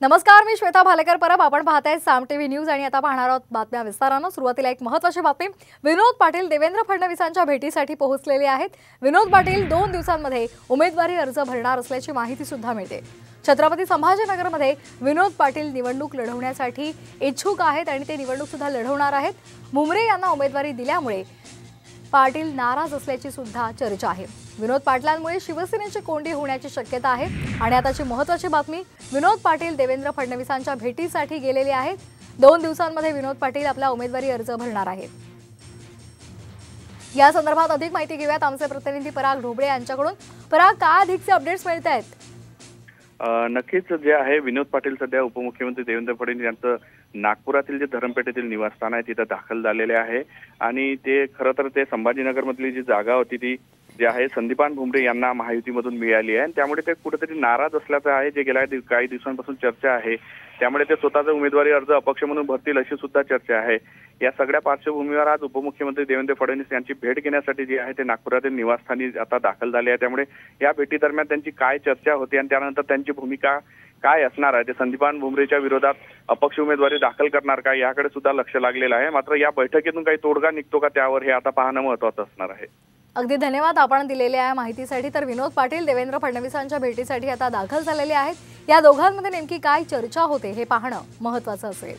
नमस्कार, मी श्वेता भालेकर परब. आपण पाहताय साम टीव्ही न्यूज आणि आता पाहणार आहोत बातम्या विस्ताराने. सुरुवातीला एक महत्त्वाची बातमी. विनोद पाटील देवेंद्र फडणवीसांच्या भेटीसाठी पोहोचलेले आहेत. विनोद पाटील 2 दिवसांमध्ये उमेदवारी अर्ज भरणार असल्याची माहिती सुद्धा मिळते. छत्रपती संभाजीनगरमध्ये विनोद पाटील निवडणूक लढवण्यासाठी इच्छुक आहेत आणि ते निवडणूक सुद्धा लढवणार आहेत. मुमरे यांना उमेदवारी दिल्यामुळे पाटील नाराज असल्याची सुद्धा चर्चा आहे. विनोद पाटलांमुळे शिवसेनेची कोंडी होण्याची शक्यता आहे. आणि आताची महत्त्वाची बातमी, विनोद पाटील देवेंद्र फडणवीसांच्या भेटीसाठी गेलेले आहेत. 2 दिवसांमध्ये विनोद पाटील आपला उमेदवारी अर्ज भरणार आहेत. या संदर्भात अधिक माहिती घेऊयात आमचे प्रतिनिधी पराग ढोबळे यांच्याकडून. पराग, काय अधिकचे अपडेट्स मिळत आहेत? नक्कीच जे आहे, विनोद पाटील सध्या उपमुख्यमंत्री देवेंद्र फडणवीस यांचं नागपुरातील जे धरमपेठेतील निवासस्थान आहे तिथं दाखल झालेले आहे. आणि ते खरं तर ते संभाजीनगर मधली जी जागा होती ती जे आहे संदीपान भुमरे यांना महायुतीमधून मिळाली आहे. त्यामुळे ते कुठेतरी नाराज असल्याचं आहे, जे गेल्या काही दिवसांपासून चर्चा आहे. त्यामुळे ते स्वतःचा उमेदवारी अर्ज अपक्ष म्हणून भरतील अशी सुद्धा चर्चा आहे. या सगळ्या पार्श्वभूमीवर आज उपमुख्यमंत्री देवेंद्र फडणवीस यांची भेट घेण्यासाठी जे आहे ते नागपुरातील निवासस्थानी आता दाखल झाले आहे. त्यामुळे या भेटीदरम्यान त्यांची काय चर्चा होती आणि त्यानंतर त्यांची भूमिका काय असणार आहे, ते संदीपान भुमरेच्या विरोधात अपक्ष उमेदवारी दाखल करणार का, याकडे सुद्धा लक्ष लागलेलं आहे. मात्र या बैठकीतून काही तोडगा निघतो का, त्यावर हे आता पाहणं महत्त्वाचं असणार आहे. अगदी धन्यवाद आपण दिलेल्या माहितीसाठी. तर विनोद पाटील देवेंद्र फडणवीसांच्या भेटीसाठी आता दाखल झालेले आहेत. या दोघांमध्ये नेमकी काय चर्चा होते हे पाहणं महत्त्वाचं असेल.